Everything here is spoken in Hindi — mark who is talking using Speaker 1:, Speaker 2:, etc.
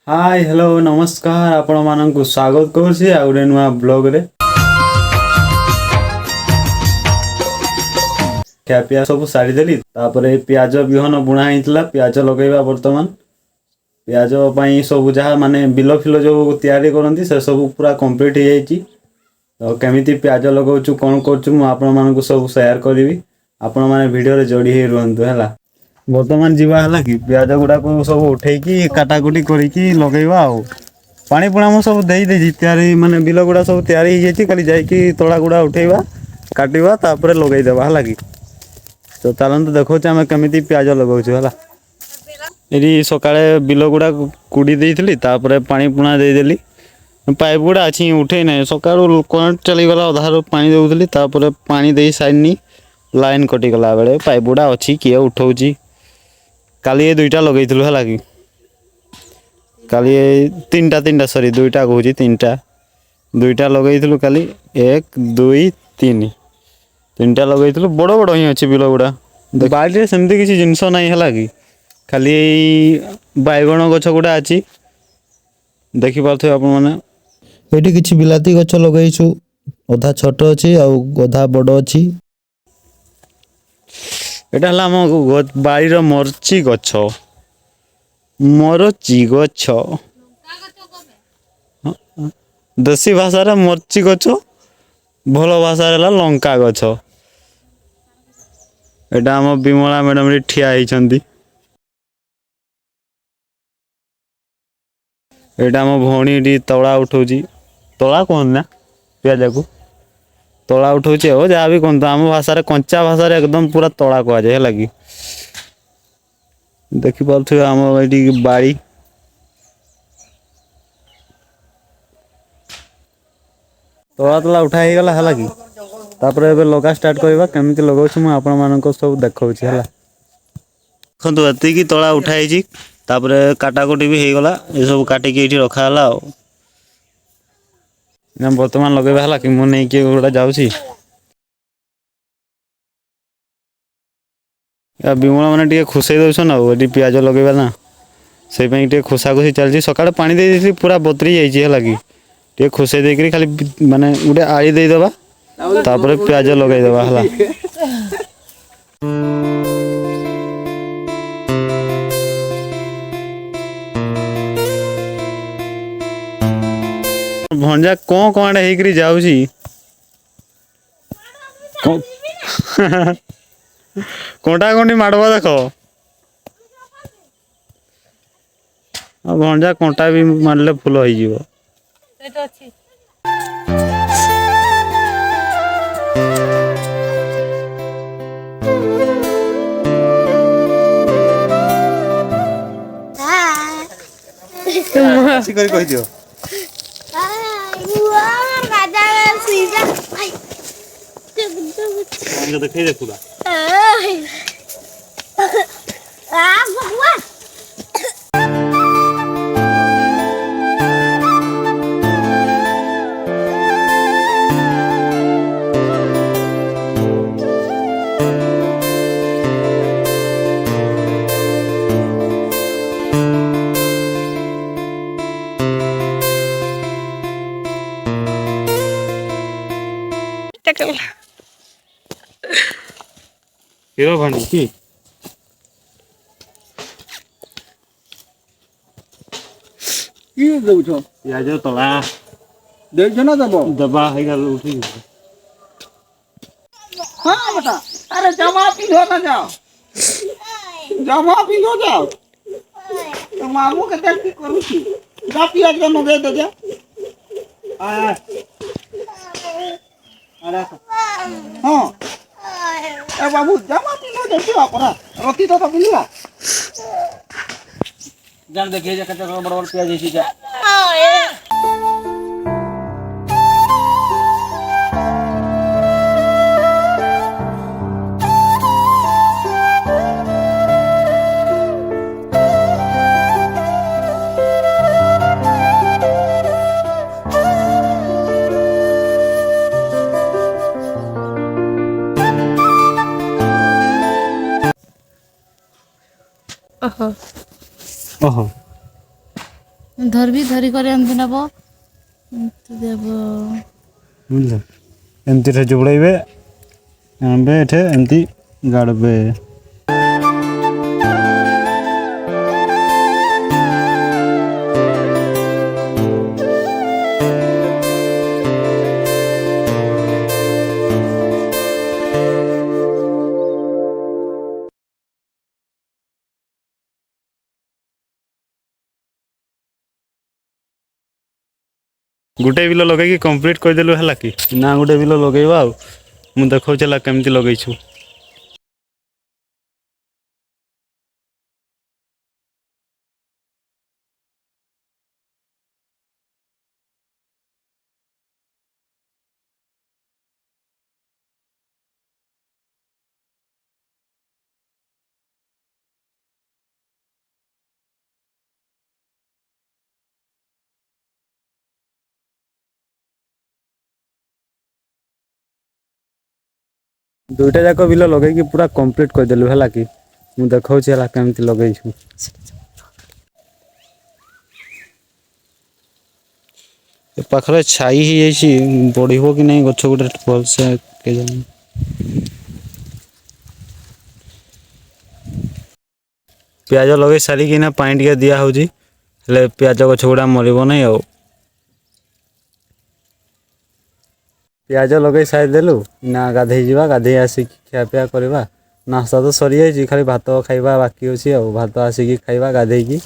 Speaker 1: हाय हेलो नमस्कार आपण मानक स्वागत करुछि आ गोटे नुआ ब्लॉग रे क्या पिया सब सारी देली तापरे प्याज बिहन बुणा हितला प्याज लगेबा वर्तमान प्याज पई सब जहा माने बिलो फिलो जो तयारी करंती से सब पूरा कंप्लीट हो जाईची तो केमिति प्याज लगाउछु कोन करछु म आपण मानक सब शेयर करबी आपण माने वीडियो रे जोड़ी हे रहंतु हला वर्तमान जीवा हला कि प्याज गुडा को सब उठे की काटाकुटी करी की लगेबा आ पानी पुणा म सब देई देजी तयारी माने बिलो गुडा सब तयारी हो जाईची खाली जाई की तोड़ा गुडा उठेबा काटिबा तापरे लगेई देबा हला कि तो चलते देखो आम केमी प्याज लगाऊँ है ये सकाଳେ बिल गुड़ा कुड़ी देली पानी पुणा देदेली पाइप गुड़ा अच्छी उठे ना सका करंट चलीगला अधार पा दूसरी पानी दे सारे लाइन कटिगला बेले पाइप गुड़ा अच्छी किए उठाऊ काली ये दुईटा लगे है कि काली तीन टा सरी दुईटा कहूँ तीन टा दुईटा लगे काली एक दुई तीन तीन टा लगे बड़ बड़ ही अच्छे बिल गुड़ा बाड़ी सेमती किसी जिनस ना है कि खाली बैगण गछ गुड़ा अच्छी देखिपे आप ये किसी बिलाती गछ लगेचु अधा छोट अच्छी आधा बड़ अच्छी यहाँ आम बाड़ीर मरची गछ मरची गछ देसी भाषा मरची गछ भल भाषा लंका गछ एटा आम विमला मैडम ठिया होती एटा आम भौणी तला उठाऊ तला कौन ना पियाज को तला उठाऊ जहाँ भी कहते आम भाषा कंचा भाषा एकदम पूरा तला कह जाए है कि देखिपे आम ये बाड़ी तला तला उठा ही गला है कि तापर एबे लगा स्टार्ट करबा केमिति लगाउछु म आपण मानक सब देखाउछि हला खंतु एति की तळा उठाई छी तापर काटाकोटी भी हे गला ए सब काटी के इठी रखा हला ना वर्तमान लगेबा हला कि मु नै के गोडा जाउछि या बिमला माने टिके खुसै दउछ ना एटी प्याज लगेबा ना से पई टिके खुसा खुसी चलछि सकाळे पानी दे दी पूरा बतरी जाई छी हला कि टिके खुसै दे करी खाली माने उडे आळी दे दबा तापर प्याज लगाई देवा हला भंजा कौन कौन हेकरी जाउची कोंटा कोंटी मारबा देखो भंजा कोंटा भी मारले फुल होई जीवो सेटा अछि ऐसी करी कहि दियो राजा सीजा अंग देखै दे पूरा आ भगवान हीरो भांडी की देउ छ या जो तला देउ छ ना दबो दबा है गल उठी हां बेटा अरे जमा पिलो ना जाओ जमा पिलो जाओ तो मामू के देख की करू छी जा पिया के न दे दे जा आ अरे हां ए बाबू जमा पिलो देखियो अपना रोटी तो पिलिया जान देखिए जे कते बड़ बड़ प्याज छी जा ओहो
Speaker 2: ଧରବି ଧରିକରି ଏମିତି ନେବ, ଏମିତି ଦେବ।
Speaker 1: ବୁଝିଲ, ଏମିତିରେ ଯୋଡ଼େଇବେ, ଆଣିବେ ଏଠି ଏମିତି ଗାଡ଼ବେ। ଗୋଟେ ବିଲ ଲଗେଇକି କମ୍ପ୍ଲିଟ୍ କରିଦେଲୁ ହେଲା କି ନା ଗୋଟେ ବିଲ ଲଗେଇବା ଆଉ ମୁଁ ଦେଖଉଛି ହେଲା କେମିତି ଲଗେଇଛୁ। ଦୁଇଟା ଯାକ ବିଲ ଲଗେଇକି ପୁରା କମ୍ପ୍ଲିଟ୍ କରିଦେଲୁ ହେଲା କି ମୁଁ ଦେଖଉଛି ହେଲା କେମିତି ଲଗେଇଛୁ। ଏ ପାଖରେ ଛାଇ ହେଇଯାଇଛି, ବଢିବ କି ନାହିଁ ଗଛ ଗୋଟେ ଭଲସେ କେଜାଣି। ପିଆଜ ଲଗେଇ ସାରିକିନା ପାଣି ଟିକେ ଦିଆହେଉଛି, ହେଲେ ପିଆଜ ଗଛ ଗୁଡ଼ା ମରିବ ନାହିଁ ଆଉ। ପିଆଜ ଲଗେଇ ସାରିଦେଲୁ, ନା ଗାଧେଇ ଯିବା, ଗାଧେଇ ଆସିକି ଖିଆପିଆ କରିବା। ନାସ୍ତା ତ ସରିଯାଇଛି, ଖାଲି ଭାତ ଖାଇବା ବାକି ଅଛି ଆଉ ଭାତ ଆସିକି ଖାଇବା ଗାଧେଇକି।